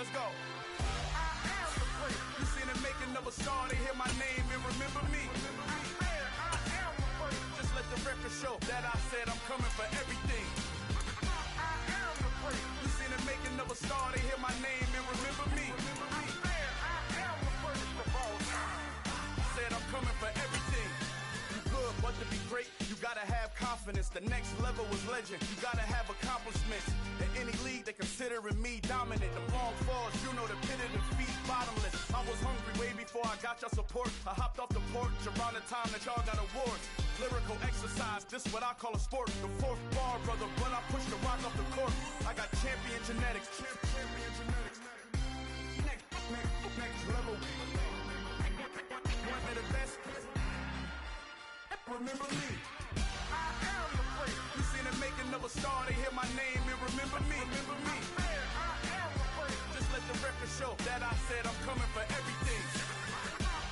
Let's go. You seen the making of a star, they hear my name and remember me. Just let the record show that I said I'm coming for everything. You seen the making of a star, they hear my name and remember me. Said I'm coming for everything. You good, but to be great, you gotta have confidence. The next level was legend. You gotta have accomplishments. In any league, they considering me dominant. The long falls, you know the pit of defeat, bottomless. I was hungry way before I got your support. I hopped off the porch around the time that y'all got awards. Lyrical exercise, this what I call a sport. The fourth bar, brother, when I push the rock off the court. I got champion genetics. Champion genetics. Next level. One of the best. Remember me. I am the place. You seen the making of a star, they hear my name and remember me. Remember me. I am the place. Just let the record show that I said I'm coming for everything.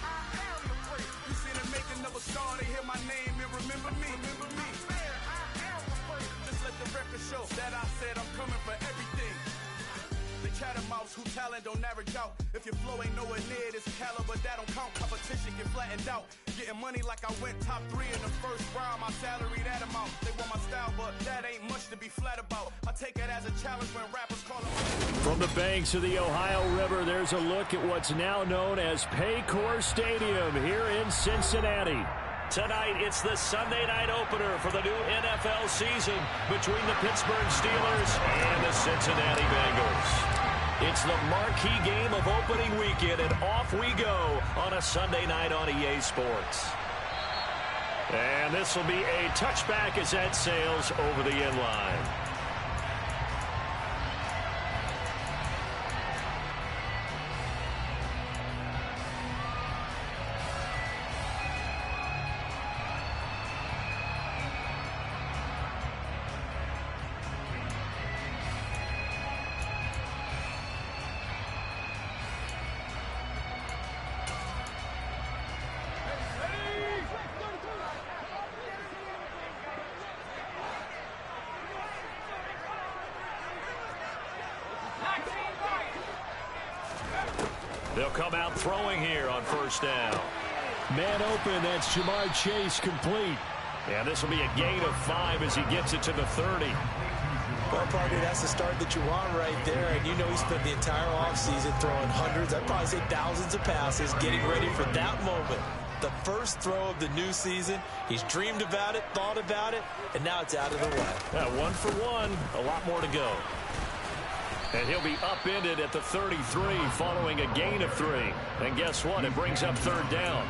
I am the place. You seen the making of a star, they hear my name and remember me. Remember me. I am the place. Just let the record show that I said I'm coming for everything. The catamounts who talent don't average out. If your flow ain't nowhere near this caliber, that don't count. Competition get flattened out. Getting money like I went top 3 in the first round. My salary that amount. They want my style, but that ain't much to be flat about. I take it as a challenge when rappers call it. From the banks of the Ohio River, there's a look at what's now known as Paycor Stadium here in Cincinnati. Tonight, it's the Sunday night opener for the new NFL season between the Pittsburgh Steelers and the Cincinnati Bengals. It's the marquee game of opening weekend, and off we go on a Sunday night on EA Sports. And this will be a touchback as that sails over the end line. They'll come out throwing here on first down. Man open, that's Jamar Chase complete. And this will be a gain of 5 as he gets it to the 30. Well, partner, that's the start that you want right there. And you know he spent the entire offseason throwing hundreds, I'd probably say thousands of passes, getting ready for that moment. The first throw of the new season. He's dreamed about it, thought about it, and now it's out of the way. 1 for 1, a lot more to go. And he'll be upended at the 33 following a gain of 3. And guess what? It brings up third down.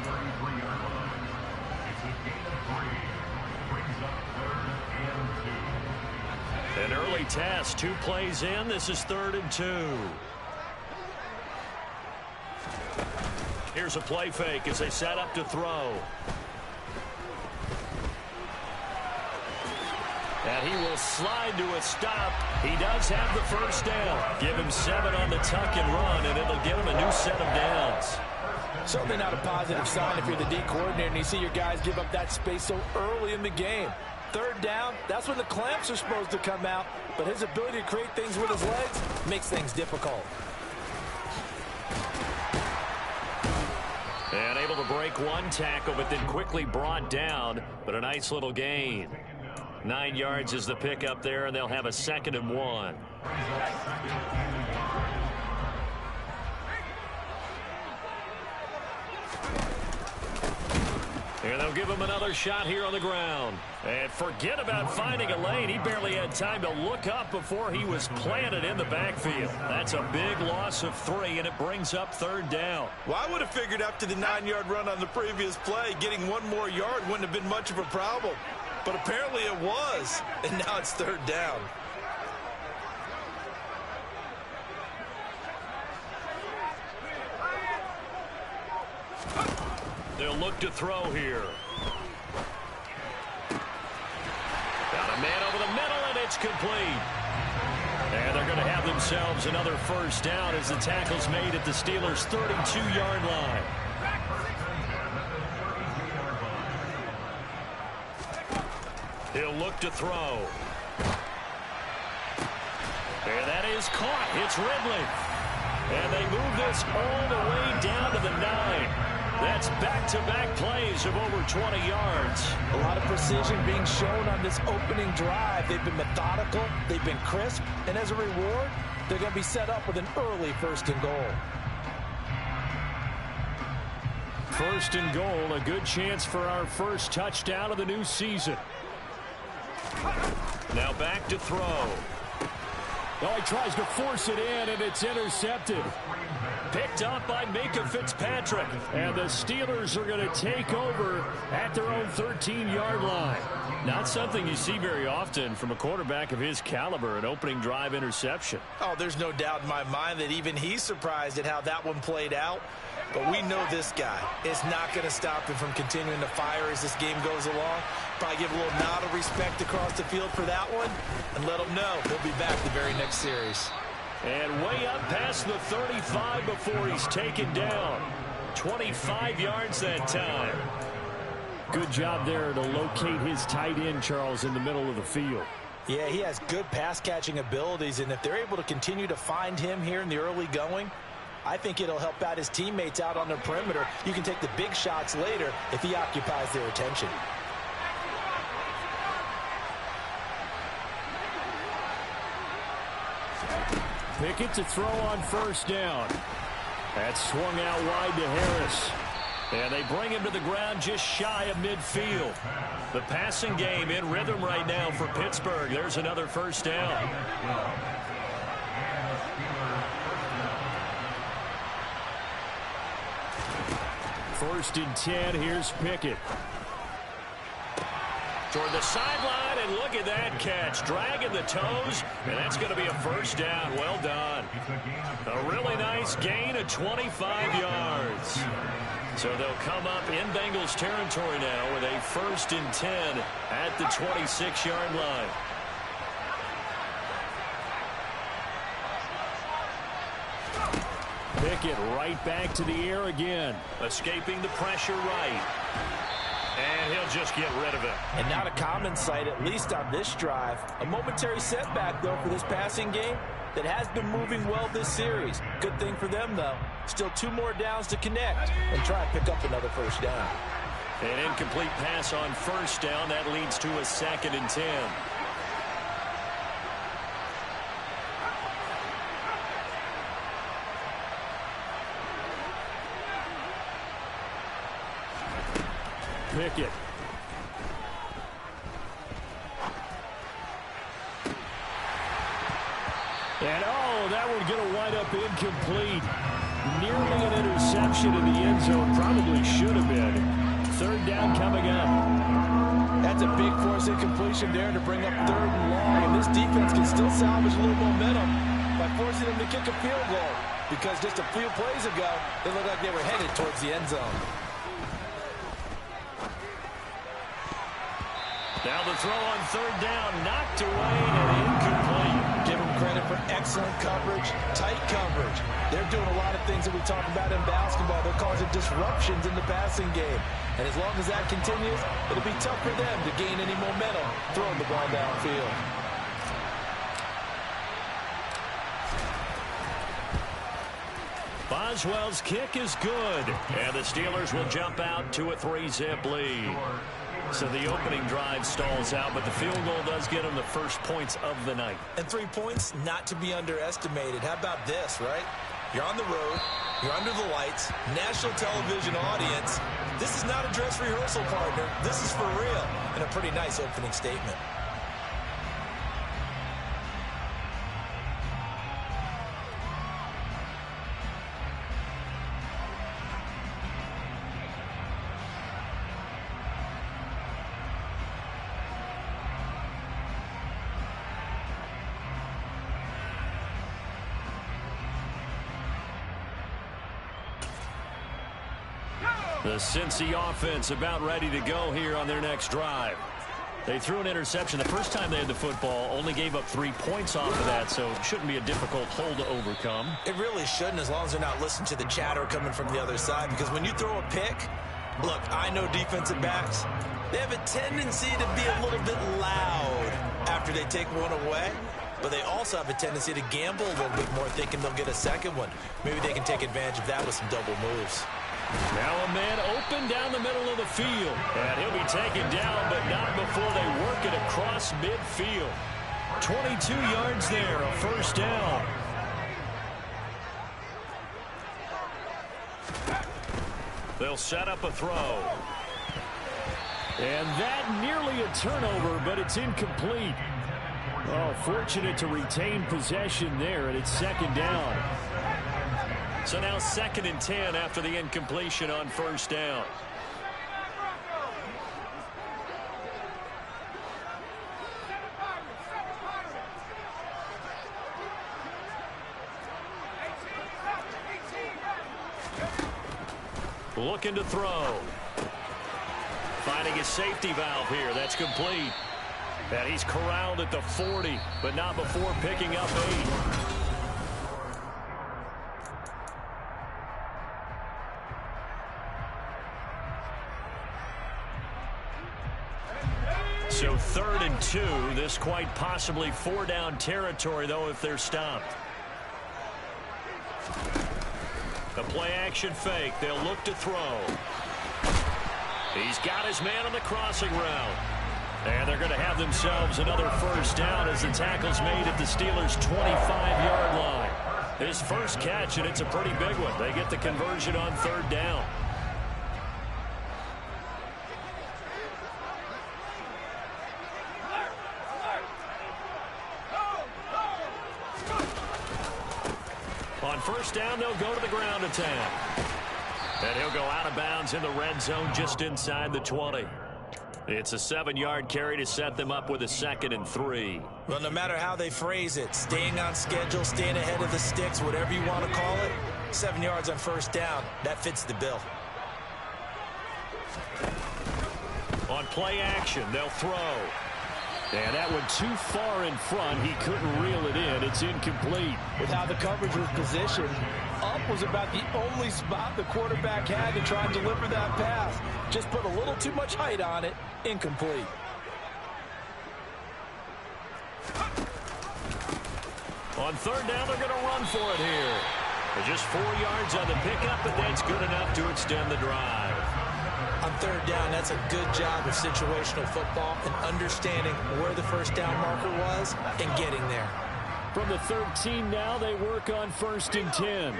An early test, 2 plays in. This is 3rd and 2. Here's a play fake as they set up to throw. And he will slide to a stop. He does have the first down. Give him 7 on the tuck and run, and it'll give him a new set of downs. Certainly not a positive sign if you're the D coordinator and you see your guys give up that space so early in the game. 3rd down, that's when the clamps are supposed to come out, but his ability to create things with his legs makes things difficult. And able to break 1 tackle, but then quickly brought down, but a nice little gain. 9 yards is the pickup there, and they'll have a 2nd and 1. And they'll give him another shot here on the ground. And forget about finding a lane. He barely had time to look up before he was planted in the backfield. That's a big loss of 3, and it brings up 3rd down. Well, I would have figured after the 9-yard run on the previous play, getting 1 more yard wouldn't have been much of a problem. But apparently it was, and now it's 3rd down. They'll look to throw here. Got a man over the middle, and it's complete. And they're going to have themselves another first down as the tackle's made at the Steelers' 32-yard line. He'll look to throw. And that is caught. It's Ridley. And they move this all the way down to the 9. That's back-to-back plays of over 20 yards. A lot of precision being shown on this opening drive. They've been methodical, they've been crisp, and as a reward, they're going to be set up with an early 1st and goal. 1st and goal, a good chance for our first touchdown of the new season. Now back to throw. Oh, he tries to force it in, and it's intercepted. Picked up by Minka Fitzpatrick. And the Steelers are going to take over at their own 13-yard line. Not something you see very often from a quarterback of his caliber, an opening drive interception. Oh, there's no doubt in my mind that even he's surprised at how that one played out. But we know this guy is not going to stop him from continuing to fire as this game goes along. Probably give a little nod of respect across the field for that one and let him know he'll be back the very next series. And way up past the 35 before he's taken down. 25 yards that time. Good job there to locate his tight end, Charles, in the middle of the field. Yeah, he has good pass-catching abilities, and if they're able to continue to find him here in the early going, I think it'll help out his teammates out on the perimeter. You can take the big shots later if he occupies their attention. Pickett to throw on 1st down. That's swung out wide to Harris. And they bring him to the ground just shy of midfield. The passing game in rhythm right now for Pittsburgh. There's another 1st down. 1st and 10. Here's Pickett. Toward the sideline, and look at that catch. Dragging the toes, and that's going to be a 1st down. Well done. A really nice gain of 25 yards. So they'll come up in Bengals territory now with a 1st and 10 at the 26-yard line. Pickett right back to the air again. Escaping the pressure right. And he'll just get rid of it. And not a common sight, at least on this drive. A momentary setback, though, for this passing game that has been moving well this series. Good thing for them, though. Still 2 more downs to connect and try and pick up another 1st down. An incomplete pass on 1st down. That leads to a 2nd and 10. Pickett. And that one going to wind up incomplete. Nearly an interception in the end zone. Probably should have been. 3rd down coming up. That's a big force incompletion there to bring up 3rd and long. And this defense can still salvage a little momentum by forcing them to kick a field goal. Because just a few plays ago, they looked like they were headed towards the end zone. Now the throw on 3rd down, knocked away and incomplete. Give them credit for excellent coverage, tight coverage. They're doing a lot of things that we talk about in basketball. They're causing disruptions in the passing game. And as long as that continues, it'll be tough for them to gain any momentum throwing the ball downfield. Boswell's kick is good. And the Steelers will jump out to a 3-zip lead. So the opening drive stalls out, but the field goal does get them the first points of the night. And 3 points not to be underestimated. How about this, right? You're on the road. You're under the lights. National television audience. This is not a dress rehearsal, partner. This is for real. And a pretty nice opening statement. The Cincy offense about ready to go here on their next drive. They threw an interception the first time they had the football, only gave up 3 points off of that, so it shouldn't be a difficult hole to overcome. It really shouldn't, as long as they're not listening to the chatter coming from the other side, because when you throw a pick, look, I know defensive backs, they have a tendency to be a little bit loud after they take one away. but they also have a tendency to gamble a little bit more, thinking they'll get a second one. Maybe they can take advantage of that with some double moves. Now a man open down the middle of the field. And he'll be taken down, but not before they work it across midfield. 22 yards there, a first down. They'll set up a throw. And that nearly a turnover, but it's incomplete. Oh, fortunate to retain possession there, and it's second down. So now 2nd and 10 after the incompletion on first down. Looking to throw. Finding his safety valve here. That's complete. And he's corralled at the 40, but not before picking up 8. So 3rd and 2. This quite possibly 4-down territory, though, if they're stopped. The play-action fake. They'll look to throw. He's got his man on the crossing route. And they're going to have themselves another first down as the tackle's made at the Steelers' 25-yard line. His first catch, and it's a pretty big one. They get the conversion on 3rd down. On first down, they'll go to the ground attack. And he'll go out of bounds in the red zone just inside the 20. It's a 7-yard carry to set them up with a 2nd and 3. Well, no matter how they phrase it, staying on schedule, staying ahead of the sticks, whatever you want to call it, 7 yards on first down, that fits the bill. On play action, they'll throw. And that one too far in front. He couldn't reel it in. It's incomplete. With how the coverage was positioned, up was about the only spot the quarterback had to try and deliver that pass. Just put a little too much height on it. Incomplete. On 3rd down, they're going to run for it here. Just 4 yards on the pickup, but that's good enough to extend the drive. On 3rd down, that's a good job of situational football and understanding where the first down marker was and getting there. From the 13 now, they work on 1st and 10.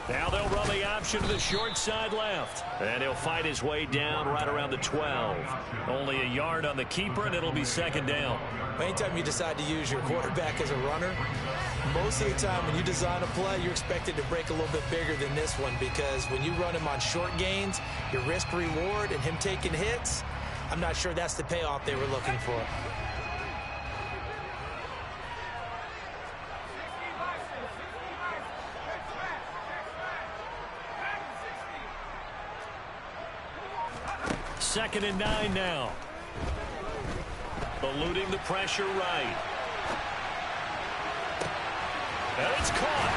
Now they'll run the option to the short side left. And he'll fight his way down right around the 12. Only a yard on the keeper, and it'll be 2nd down. Anytime you decide to use your quarterback as a runner, most of the time when you design a play, you're expected to break a little bit bigger than this one, because when you run him on short gains, your risk-reward and him taking hits, I'm not sure that's the payoff they were looking for. Second and 9 now. Eluding the pressure right. And it's caught.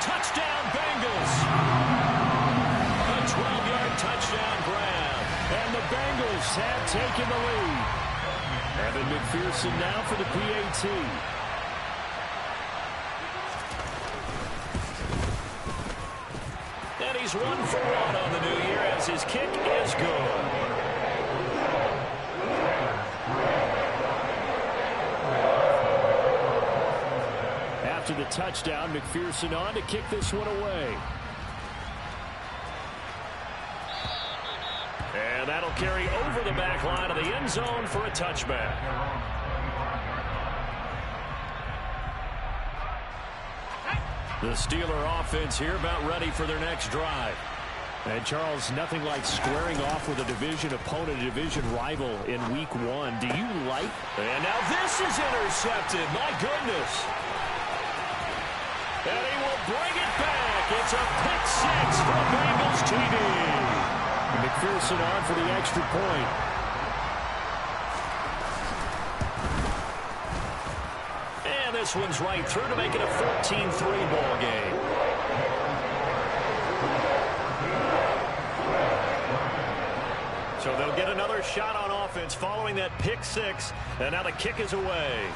Touchdown, Bengals. A 12-yard touchdown grab. And the Bengals have taken the lead. Evan McPherson now for the PAT. And he's 1 for 1 on the new year as his kick is good. After the touchdown, McPherson on to kick this one away. And that'll carry over the back line of the end zone for a touchback. The Steeler offense here about ready for their next drive. And Charles, nothing like squaring off with a division opponent, a division rival in week 1. Do you like? And now this is intercepted. My goodness. And he will bring it back. It's a pick 6 for Bengals TD. McPherson on for the extra point. And this one's right through to make it a 14-3 ball game. So they'll get another Steelers shot on offense following that pick six, and now the kick is away.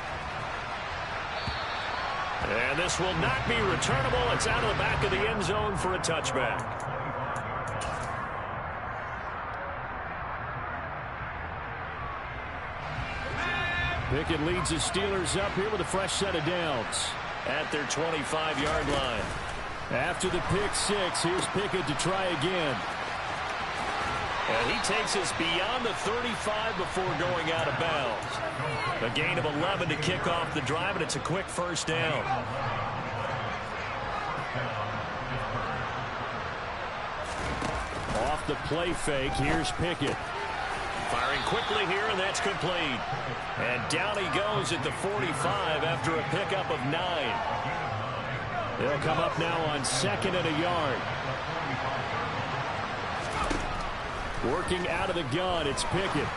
And this will not be returnable. It's out of the back of the end zone for a touchback. Pickett leads the Steelers up here with a fresh set of downs at their 25-yard line. After the pick six, here's Pickett to try again. And he takes us beyond the 35 before going out of bounds. A gain of 11 to kick off the drive, and it's a quick first down. Off the play fake, here's Pickett. Firing quickly here, and that's complete. And down he goes at the 45 after a pickup of 9. They'll come up now on 2nd and a yard. Working out of the gun, it's Pickett.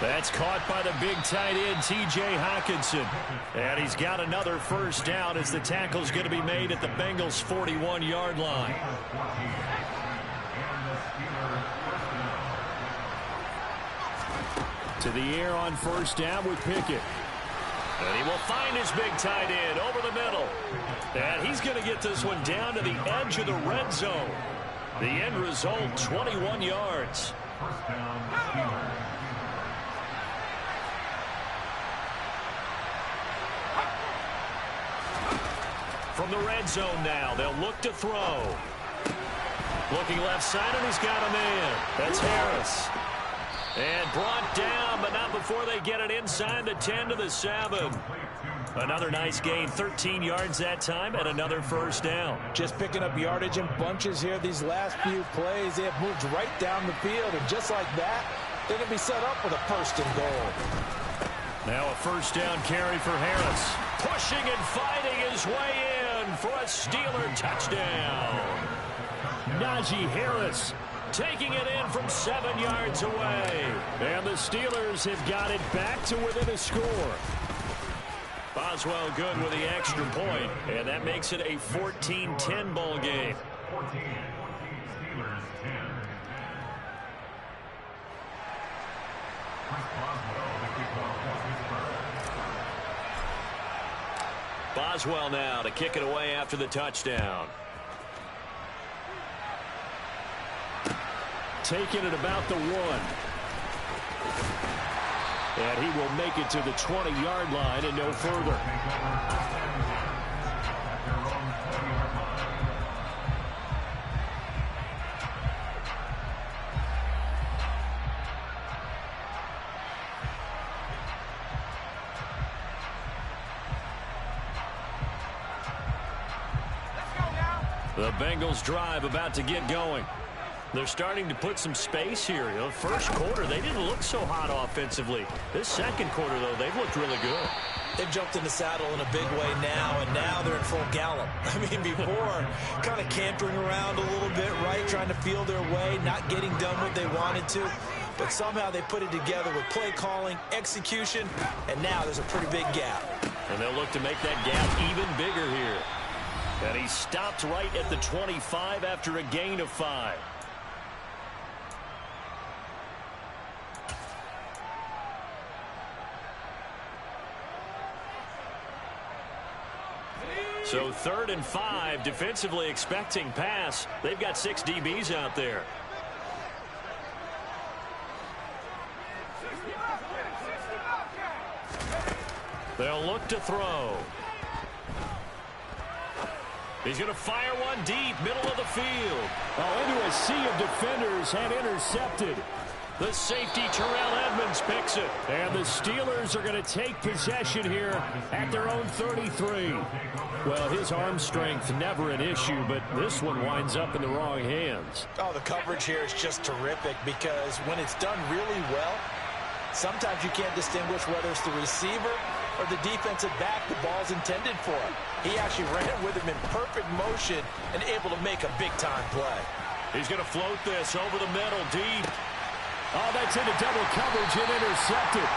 That's caught by the big tight end, T.J. Hockenson. And he's got another first down as the tackle's going to be made at the Bengals' 41-yard line. To the air on first down with Pickett. And he will find his big tight end over the middle. And he's going to get this one down to the edge of the red zone. The end result, 21 yards. From the red zone now, they'll look to throw. Looking left side, and he's got a man. That's Harris. And brought down, but not before they get it inside the 10 to the 7. Another nice gain, 13 yards that time, and another first down. Just picking up yardage in bunches here. These last few plays, they have moved right down the field, and just like that, they're going to be set up with a first and goal. Now a first down carry for Harris. Pushing and fighting his way in for a Steeler touchdown. Najee Harris taking it in from 7 yards away. And the Steelers have got it back to within a score. Boswell good with the extra point, and that makes it a 14-10 ball game. Boswell now to kick it away after the touchdown. Taking it about the 1. And he will make it to the 20-yard line and no further. The Bengals drive about to get going. They're starting to put some space here. You know, first quarter, they didn't look so hot offensively. This second quarter, though, they've looked really good. They've jumped in the saddle in a big way now, and now they're in full gallop. I mean, before, kind of cantering around a little bit, right, trying to feel their way, not getting done what they wanted to. But somehow they put it together with play calling, execution, and now there's a pretty big gap. And they'll look to make that gap even bigger here. And he stopped right at the 25 after a gain of 5. So 3rd and 5, defensively expecting pass. They've got 6 DBs out there. They'll look to throw. He's going to fire one deep, middle of the field. Oh, into a sea of defenders and intercepted. The safety, Terrell Edmonds, picks it. And the Steelers are going to take possession here at their own 33. Well, his arm strength never an issue, but this one winds up in the wrong hands. Oh, the coverage here is just terrific because when it's done really well, sometimes you can't distinguish whether it's the receiver or the defensive back the ball's intended for. He actually ran with him in perfect motion and able to make a big-time play. He's going to float this over the middle, deep. Oh, that's into double coverage and intercepted.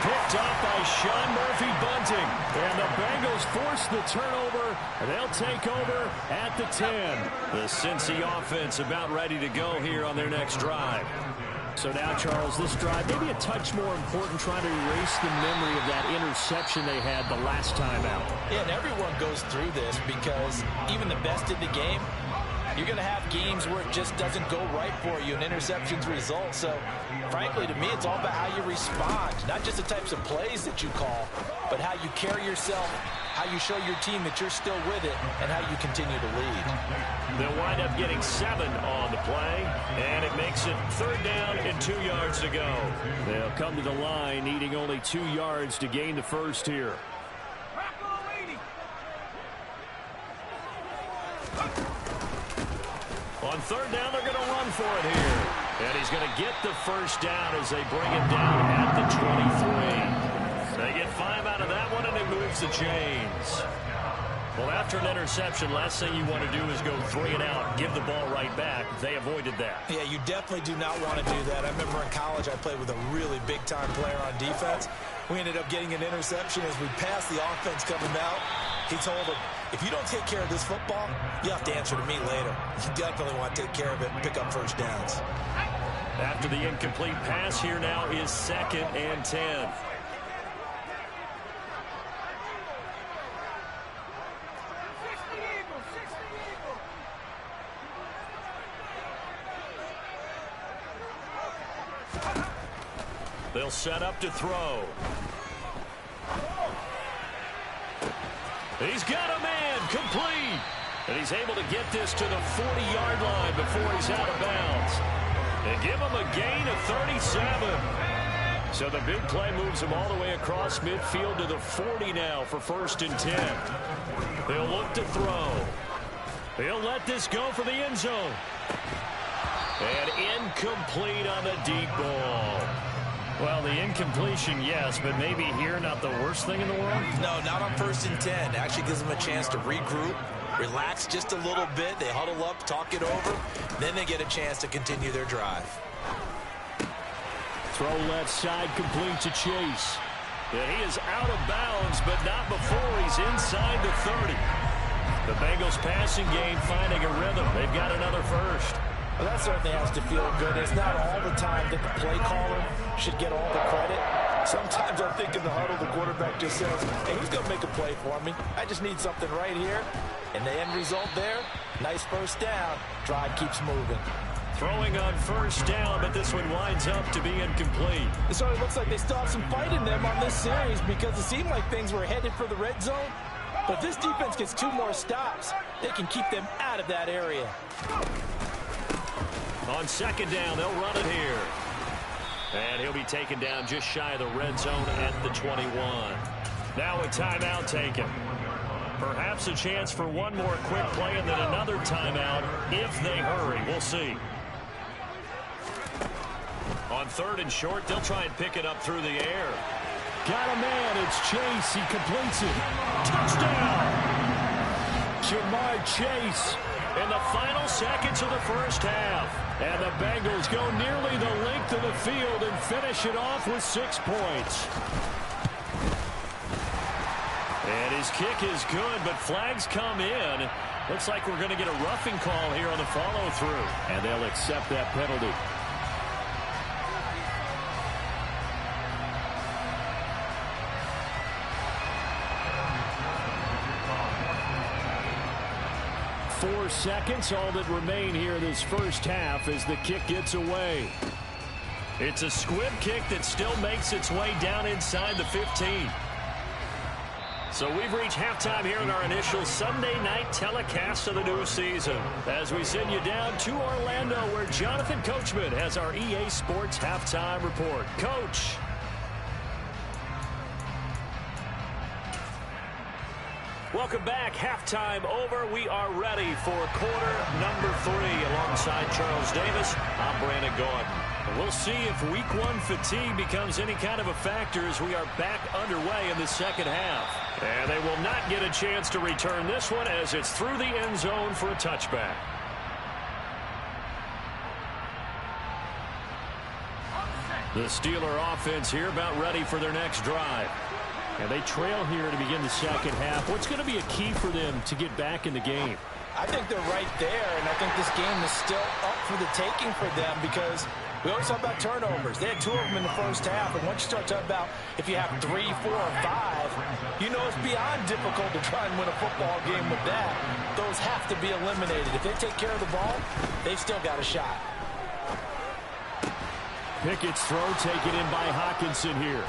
Picked off by Sean Murphy Bunting. And the Bengals force the turnover, and they'll take over at the 10. The Cincy offense about ready to go here on their next drive. So now, Charles, this drive maybe a touch more important, trying to erase the memory of that interception they had the last time out. Yeah, and everyone goes through this because even the best in the game, you're going to have games where it just doesn't go right for you, and interceptions result. So, frankly, to me, it's all about how you respond, not just the types of plays that you call, but how you carry yourself, how you show your team that you're still with it, and how you continue to lead. They'll wind up getting 7 on the play, and it makes it 3rd down and 2 yards to go. They'll come to the line needing only 2 yards to gain the first here. On 3rd down, they're going to run for it here. And he's going to get the first down as they bring him down at the 23. They get 5 out of that one, and it moves the chains. Well, after an interception, last thing you want to do is go 3 and out, give the ball right back. They avoided that. Yeah, you definitely do not want to do that. I remember in college I played with a really big-time player on defense. We ended up getting an interception as we passed the offense coming out. He told him, if you don't take care of this football, you have to answer to me later. You definitely want to take care of it and pick up first downs. After the incomplete pass, here now is 2nd and 10. They'll set up to throw. He's got a man, complete. And he's able to get this to the 40-yard line before he's out of bounds. And give him a gain of 37. So the big play moves him all the way across midfield to the 40 now for 1st and 10. They'll look to throw. He'll let this go for the end zone. And incomplete on the deep ball. Well, the incompletion, yes, but maybe here not the worst thing in the world? No, not on 1st and 10. It actually gives them a chance to regroup, relax just a little bit. They huddle up, talk it over. Then they get a chance to continue their drive. Throw left side, complete to Chase. And he is out of bounds, but not before he's inside the 30. The Bengals passing game finding a rhythm. They've got another first. Well, that certainly has to feel good. It's not all the time that the play caller should get all the credit. Sometimes I think in the huddle, the quarterback just says, hey, who's going to make a play for me? I just need something right here. And the end result there, nice first down. Drive keeps moving. Throwing on 1st down, but this one winds up to be incomplete. It sort of looks like they still have some fight in them on this series because it seemed like things were headed for the red zone. But if this defense gets 2 more stops, they can keep them out of that area. On 2nd down, they'll run it here. And he'll be taken down just shy of the red zone at the 21. Now a timeout taken. Perhaps a chance for one more quick play and then another timeout if they hurry. We'll see. On 3rd and short, they'll try and pick it up through the air. Got a man. It's Chase. He completes it. Touchdown! Jamar Chase in the final seconds of the first half. And the Bengals go nearly the length of the field and finish it off with 6 points. And his kick is good, but flags come in. Looks like we're going to get a roughing call here on the follow-through. And they'll accept that penalty. Four seconds, all that remain here this first half as the kick gets away. It's a squib kick that still makes its way down inside the 15. So we've reached halftime here in our initial Sunday night telecast of the new season. As we send you down to Orlando, where Jonathan Coachman has our EA Sports halftime report. Coach. Welcome back. Halftime over. We are ready for quarter number 3. Alongside Charles Davis, I'm Brandon Gordon. And we'll see if week 1 fatigue becomes any kind of a factor as we are back underway in the second half. And they will not get a chance to return this one as it's through the end zone for a touchback. The Steeler offense here about ready for their next drive. And they trail here to begin the second half. What's going to be a key for them to get back in the game? I think they're right there, and I think this game is still up for the taking for them because We always talk about turnovers. They had 2 of them in the first half, and once you start talking about if you have 3, 4, or 5, you know it's beyond difficult to try and win a football game with that. Those have to be eliminated. If they take care of the ball, they've still got a shot. Pickett's throw taken in by Hawkinson here.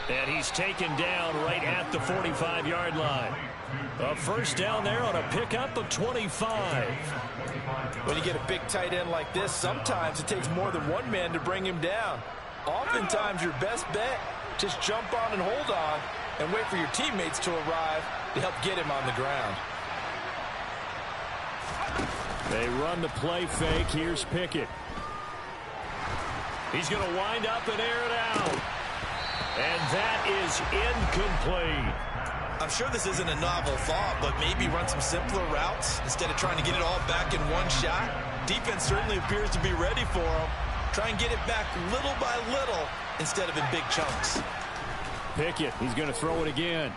And he's taken down right at the 45-yard line. A first down there on a pickup of 25. When you get a big tight end like this, sometimes it takes more than one man to bring him down. Oftentimes, your best bet, just jump on and hold on and wait for your teammates to arrive to help get him on the ground. They run the play fake. Here's Pickett. He's going to wind up and air it out. And that is incomplete. I'm sure this isn't a novel thought, but maybe run some simpler routes instead of trying to get it all back in one shot. Defense certainly appears to be ready for him. Try and get it back little by little instead of in big chunks. Pickett, he's going to throw it again.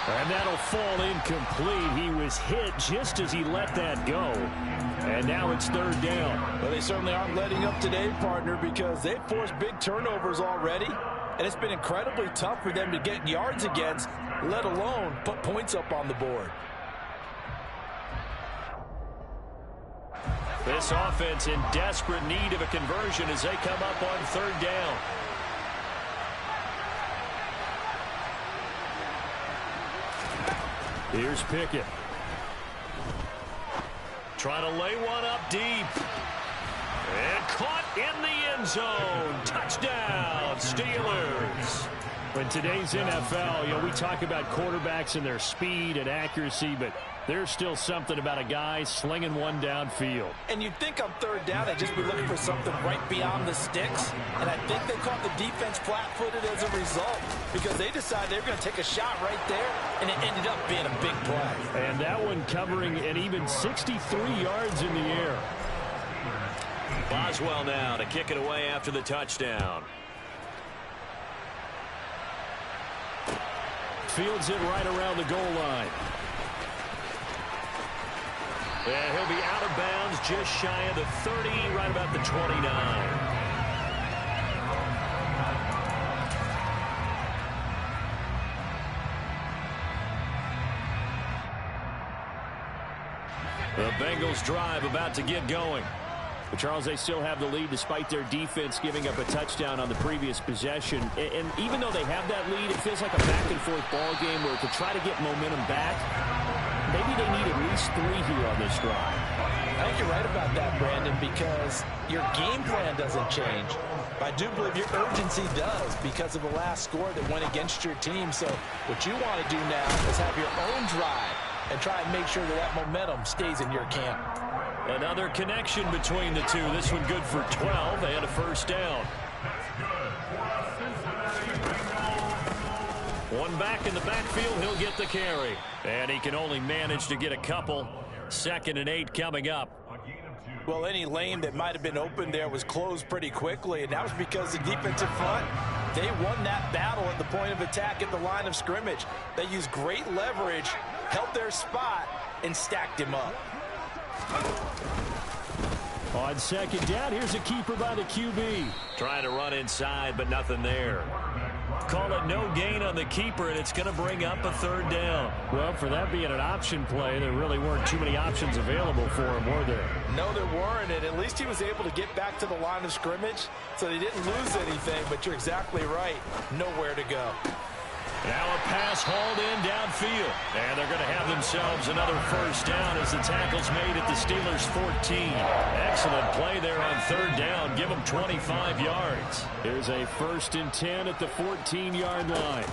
And that'll fall incomplete. He was hit just as he let that go. And now it's third down. Well, they certainly aren't letting up today, partner, because they've forced big turnovers already. And it's been incredibly tough for them to get yards against, let alone put points up on the board. This offense in desperate need of a conversion as they come up on third down. Here's Pickett. Trying to lay one up deep. And caught in the end zone. Touchdown, Steelers. In today's NFL, we talk about quarterbacks and their speed and accuracy, but there's still something about a guy slinging one downfield. And you'd think on third down they'd just be looking for something right beyond the sticks. And I think they caught the defense flat-footed as a result because they decided they were going to take a shot right there, and it ended up being a big play. And that one covering an even 63 yards in the air. Boswell now to kick it away after the touchdown. Fields it right around the goal line. And he'll be out of bounds just shy of the 30, right about the 29. The Bengals drive about to get going. But Charles, they still have the lead despite their defense giving up a touchdown on the previous possession. And even though they have that lead, it feels like a back-and-forth ball game where to try to get momentum back, maybe they need at least 3 here on this drive. I think you're right about that, Brandon, because your game plan doesn't change. I do believe your urgency does because of the last score that went against your team. So what you want to do now is have your own drive and try and make sure that that momentum stays in your camp. Another connection between the two. This one good for 12 and a first down. One back in the backfield, he'll get the carry. And he can only manage to get a couple. 2nd and 8 coming up. Well, any lane that might have been open there was closed pretty quickly, and that was because the defensive front, they won that battle at the point of attack at the line of scrimmage. They used great leverage, held their spot, and stacked him up. On 2nd down, here's a keeper by the QB. Trying to run inside, but nothing there. Call it no gain on the keeper, and it's going to bring up a 3rd down. Well, for that being an option play, there really weren't too many options available for him, were there? No, there weren't, and at least he was able to get back to the line of scrimmage, so they didn't lose anything, but you're exactly right. Nowhere to go. Now a pass hauled in downfield. And they're going to have themselves another first down as the tackle's made at the Steelers' 14. Excellent play there on 3rd down. Give them 25 yards. Here's a 1st and 10 at the 14-yard line.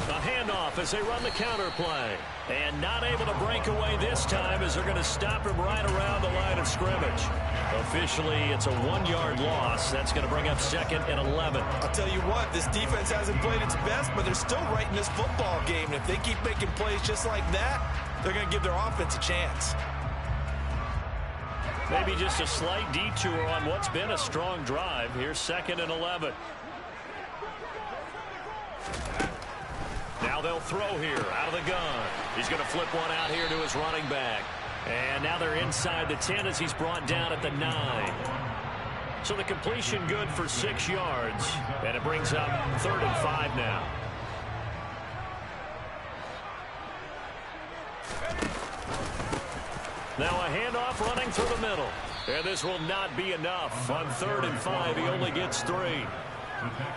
A handoff as they run the counter play. And not able to break away this time as they're going to stop him right around the line of scrimmage. Officially, it's a 1-yard loss. That's going to bring up 2nd and 11. I'll tell you what, this defense hasn't played its best, but they're still right in this football game. And if they keep making plays just like that, they're going to give their offense a chance. Maybe just a slight detour on what's been a strong drive. Here's 2nd and 11. Now they'll throw here out of the gun. He's going to flip one out here to his running back. And now they're inside the 10 as he's brought down at the 9. So the completion good for 6 yards. And it brings up 3rd and 5 now. Now a handoff running through the middle. And this will not be enough. On 3rd and 5, he only gets 3.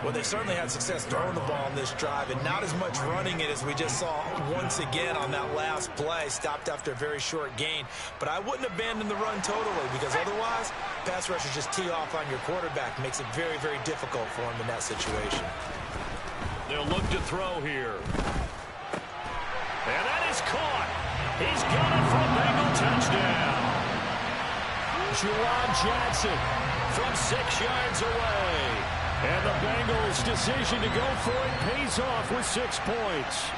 Well, they certainly had success throwing the ball on this drive, and not as much running it as we just saw once again on that last play. Stopped after a very short gain. But I wouldn't abandon the run totally, because otherwise, pass rushers just tee off on your quarterback. Makes it very, very difficult for him in that situation. They'll look to throw here. And that is caught. He's got it for a Bengal touchdown. Juwan Johnson from 6 yards away. And the Bengals' decision to go for it pays off with 6 points.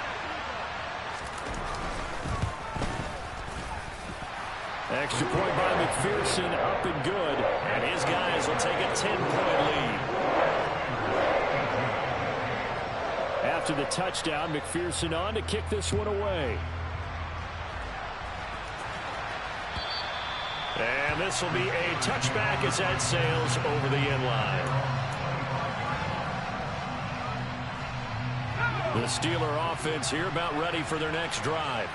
Extra point by McPherson, up and good. And his guys will take a 10-point lead. After the touchdown, McPherson on to kick this one away. And this will be a touchback as that sails over the end line. The Steeler offense here about ready for their next drive.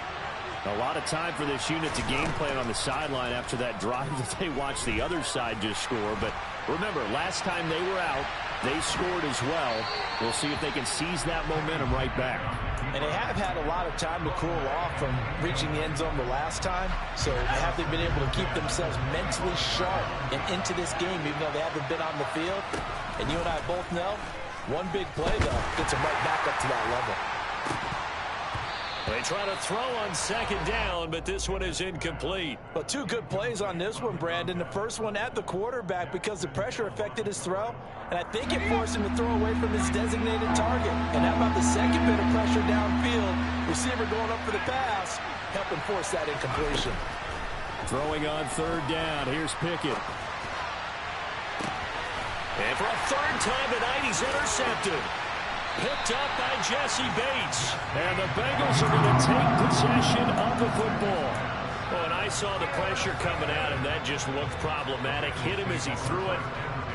A lot of time for this unit to game plan on the sideline after that drive that they watched the other side just score. But remember, last time they were out, they scored as well. We'll see if they can seize that momentum right back. And they have had a lot of time to cool off from reaching the end zone the last time. So have they been able to keep themselves mentally sharp and into this game, even though they haven't been on the field? And you and I both know, one big play, though, gets them right back up to that level. They try to throw on 2nd down, but this one is incomplete. But 2 good plays on this one, Brandon. The first one at the quarterback because the pressure affected his throw, and I think it forced him to throw away from his designated target. And how about the second bit of pressure downfield? Receiver going up for the pass, helping force that incompletion. Throwing on 3rd down. Here's Pickett. And for a 3rd time tonight, he's intercepted. Picked up by Jesse Bates. And the Bengals are going to take possession of the football. Oh, and I saw the pressure coming at him. That just looked problematic. Hit him as he threw it,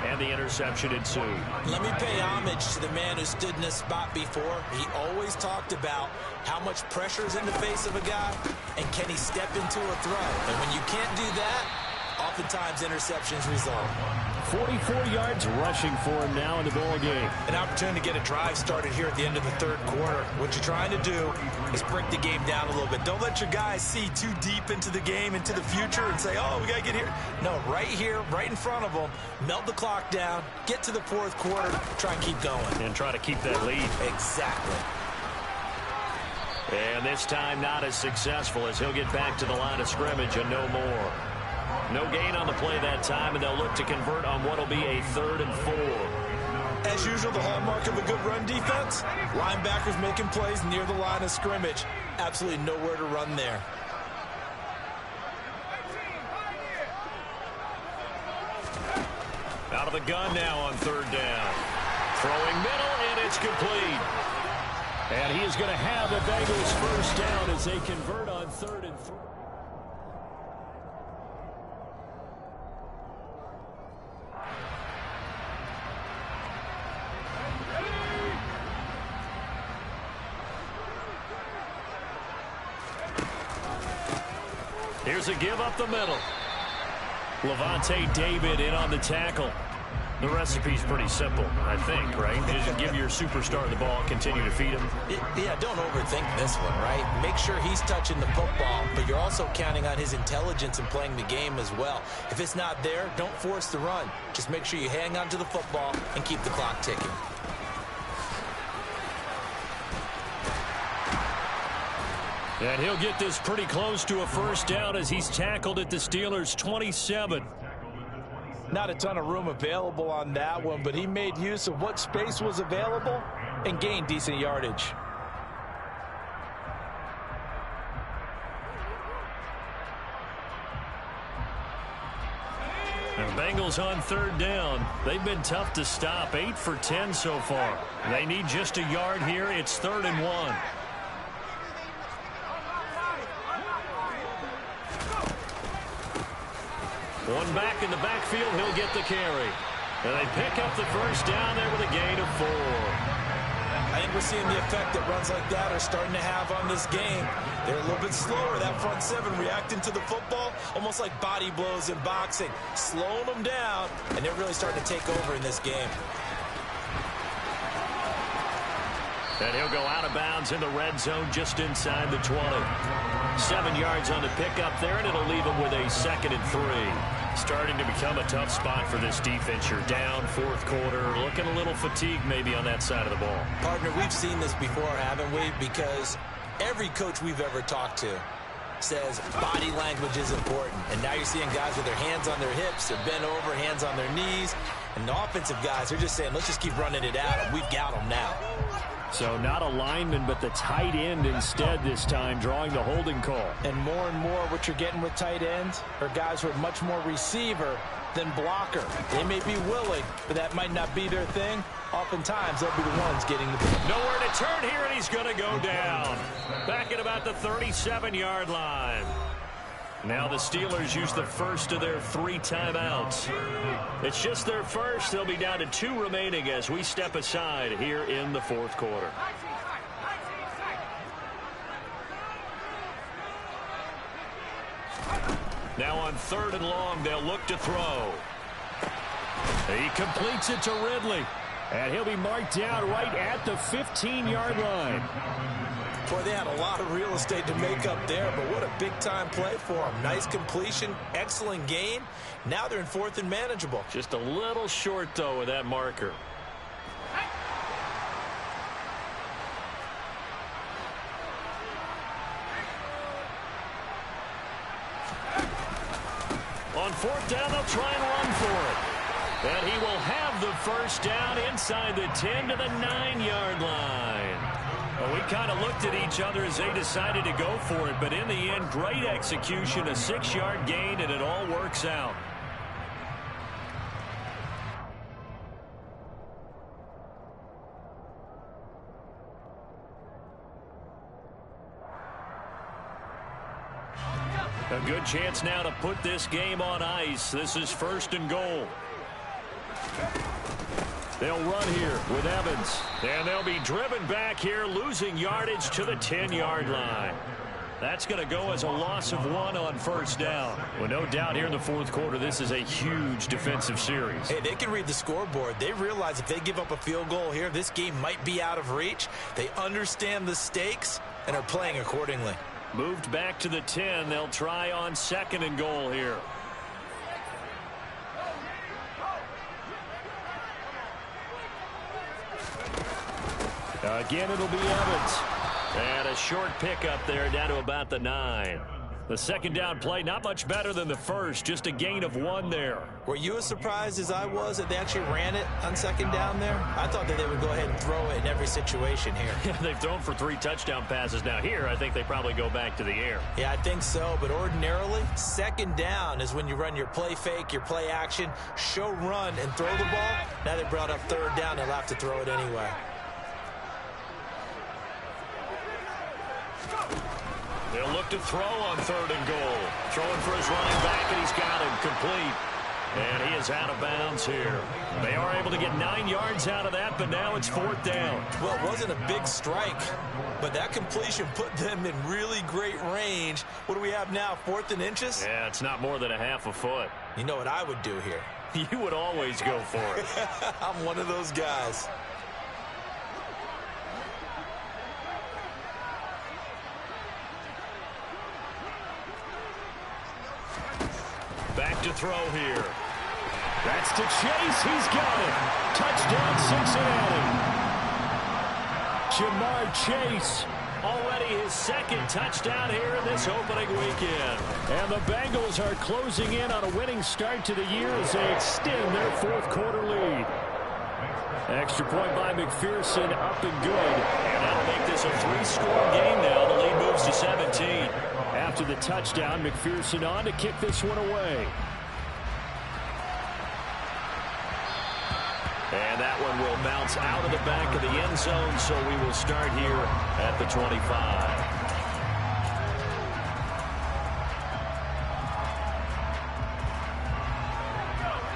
and the interception ensued. Let me pay homage to the man who stood in this spot before. He always talked about how much pressure is in the face of a guy, and can he step into a throw. And when you can't do that, oftentimes interceptions result. 44 yards rushing for him now in the ball game. An opportunity to get a drive started here at the end of the 3rd quarter. What you're trying to do is break the game down a little bit. Don't let your guys see too deep into the game, into the future, and say, oh, we got to get here. No, right here, right in front of them, melt the clock down, get to the 4th quarter, try and keep going. And try to keep that lead. Exactly. And this time not as successful as he'll get back to the line of scrimmage and no more. No gain on the play that time, and they'll look to convert on what will be a 3rd and 4. As usual, the hallmark of a good run defense, linebackers making plays near the line of scrimmage. Absolutely nowhere to run there. Out of the gun now on 3rd down. Throwing middle, and it's complete. And he is going to have the Bengals 1st down as they convert on 3rd and 3. Here's a give up the middle. Levante David in on the tackle. The recipe's pretty simple, I think, right? Just give your superstar the ball, continue to feed him. Yeah, don't overthink this one, right? Make sure he's touching the football, but you're also counting on his intelligence in playing the game as well. If it's not there, don't force the run. Just make sure you hang on to the football and keep the clock ticking. And he'll get this pretty close to a 1st down as he's tackled at the Steelers' 27. Not a ton of room available on that one, but he made use of what space was available and gained decent yardage. And Bengals on 3rd down. They've been tough to stop. 8 for 10 so far. They need just a yard here. It's 3rd and 1. One back in the backfield, he'll get the carry. And they pick up the first down there with a gain of 4. I think we're seeing the effect that runs like that are starting to have on this game. They're a little bit slower, that front seven, reacting to the football, almost like body blows in boxing, slowing them down, and they're really starting to take over in this game. And he'll go out of bounds in the red zone just inside the 20. 7 yards on the pickup there, and it'll leave him with a 2nd and 3. Starting to become a tough spot for this defense. You're down, 4th quarter, looking a little fatigued maybe on that side of the ball. Partner, we've seen this before, haven't we? Because every coach we've ever talked to says body language is important. And now you're seeing guys with their hands on their hips, they're bent over, hands on their knees. And the offensive guys, they're just saying, let's just keep running it at them. We've got them now. So not a lineman, but the tight end instead this time, drawing the holding call. And more what you're getting with tight ends are guys who are much more receiver than blocker. They may be willing, but that might not be their thing. Oftentimes, they'll be the ones getting the ball. Nowhere to turn here, and he's going to go down. Back at about the 37-yard line. Now the Steelers use the first of their 3 timeouts. It's just their first. They'll be down to 2 remaining as we step aside here in the 4th quarter. Now on 3rd and long, they'll look to throw. He completes it to Ridley. And he'll be marked down right at the 15-yard line. Boy, they had a lot of real estate to make up there, but what a big-time play for them. Nice completion, excellent gain. Now they're in 4th and manageable. Just a little short, though, with that marker. On 4th down, they'll try and run for it. And he will have the first down inside the 10 to the 9-yard line. Well, we kind of looked at each other as they decided to go for it, but in the end, great execution, a 6-yard gain, and it all works out. A good chance now to put this game on ice. This is 1st and goal. They'll run here with Evans. And they'll be driven back here, losing yardage to the 10-yard line. That's going to go as a loss of 1 on 1st down. Well, no doubt here in the 4th quarter, this is a huge defensive series. Hey, they can read the scoreboard. They realize if they give up a field goal here, this game might be out of reach. They understand the stakes and are playing accordingly. Moved back to the 10. They'll try on 2nd and goal here. Again, it'll be Evans. And a short pickup there down to about the 9. The 2nd down play, not much better than the first, just a gain of 1 there. Were you as surprised as I was that they actually ran it on 2nd down there? I thought that they would go ahead and throw it in every situation here. Yeah, they've thrown for 3 touchdown passes. Now here, I think they probably go back to the air. Yeah, I think so, but ordinarily, 2nd down is when you run your play fake, your play action, show run, and throw the ball. Now they brought up 3rd down, they'll have to throw it anyway. They'll look to throw on 3rd and goal. Throwing for his running back, and he's got him complete. And he is out of bounds here. They are able to get 9 yards out of that, but now it's 4th down. Well, it wasn't a big strike, but that completion put them in really great range. What do we have now, 4th and inches? Yeah, it's not more than a half a foot. You know what I would do here? You would always go for it. I'm one of those guys. Back to throw here. That's to Chase. He's got it. Touchdown, Cincinnati. Jamar Chase. Already his 2nd touchdown here in this opening weekend. And the Bengals are closing in on a winning start to the year as they extend their 4th quarter lead. Extra point by McPherson, up and good. And that'll make this a 3-score game now. The lead moves to 17. After the touchdown, McPherson on to kick this one away. And that one will bounce out of the back of the end zone, so we will start here at the 25.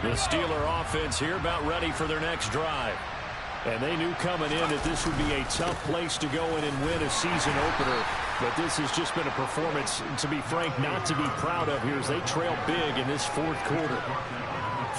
The Steeler offense here about ready for their next drive. And they knew coming in that this would be a tough place to go in and win a season opener. But this has just been a performance, to be frank, not to be proud of here as they trail big in this fourth quarter.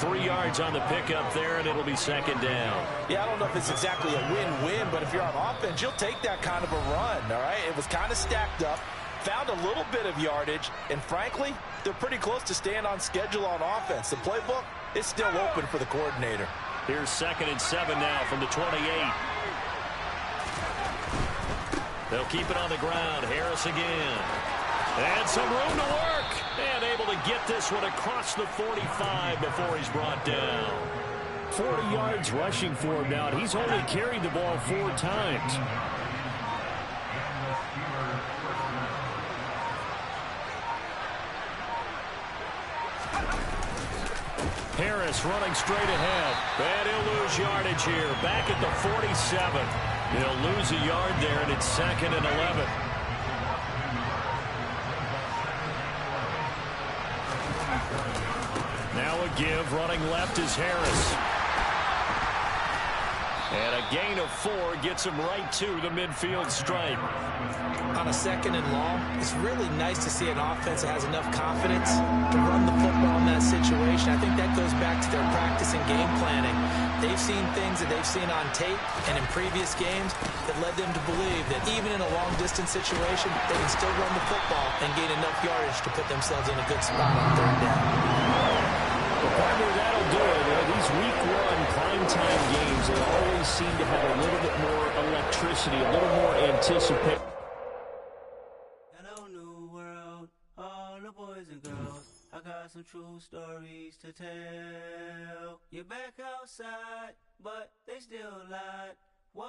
3 yards on the pickup there, and it'll be second down. Yeah, I don't know if it's exactly a win-win, but if you're on offense, you'll take that kind of a run, all right? It was kind of stacked up, found a little bit of yardage, and frankly, they're pretty close to staying on schedule on offense. The playbook is still open for the coordinator. Here's 2nd and 7 now from the 28. They'll keep it on the ground. Harris again. And some room to work. And able to get this one across the 45 before he's brought down. 40 yards rushing for him now. He's only carried the ball 4 times. Harris running straight ahead. And he'll lose yardage here. Back at the 47. He'll lose a yard there, and it's 2nd and 11. Now a give. Running left is Harris. And a gain of 4 gets him right to the midfield stripe. On a 2nd and long, it's really nice to see an offense that has enough confidence to run the football in that situation. I think that goes back to their practice and game planning. They've seen things that they've seen on tape and in previous games that led them to believe that even in a long-distance situation, they can still run the football and gain enough yardage to put themselves in a good spot on 3rd down. Partner, that'll do it. These week 1 primetime games, they always seem to have a little bit more electricity, a little more anticipation. Hello, new world, all the boys and girls. I got some true stories to tell. You're back outside, but they still lied. Whoa,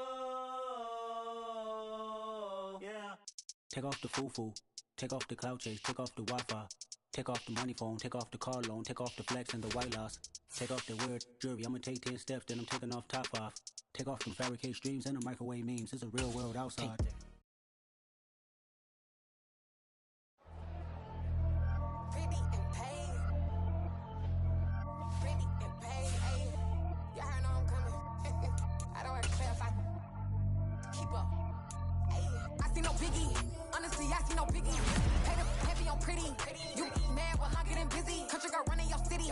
yeah. Take off the foo-foo, take off the cloud chase, take off the Wi-Fi. Take off the money phone, take off the car loan, take off the flex and the white loss. Take off the weird jewelry, I'ma take 10 steps, then I'm taking off top off. Take off the fabricate streams and the microwave memes, it's a real world outside. Pretty and paid. Pretty and paid, ayy. Y'all heard know I'm coming. I don't have to clarify. Keep up. Ayy, I see no biggie. Honestly, I see no biggie. Heavy on pretty. You mad while I'm getting busy. Country girl running your city.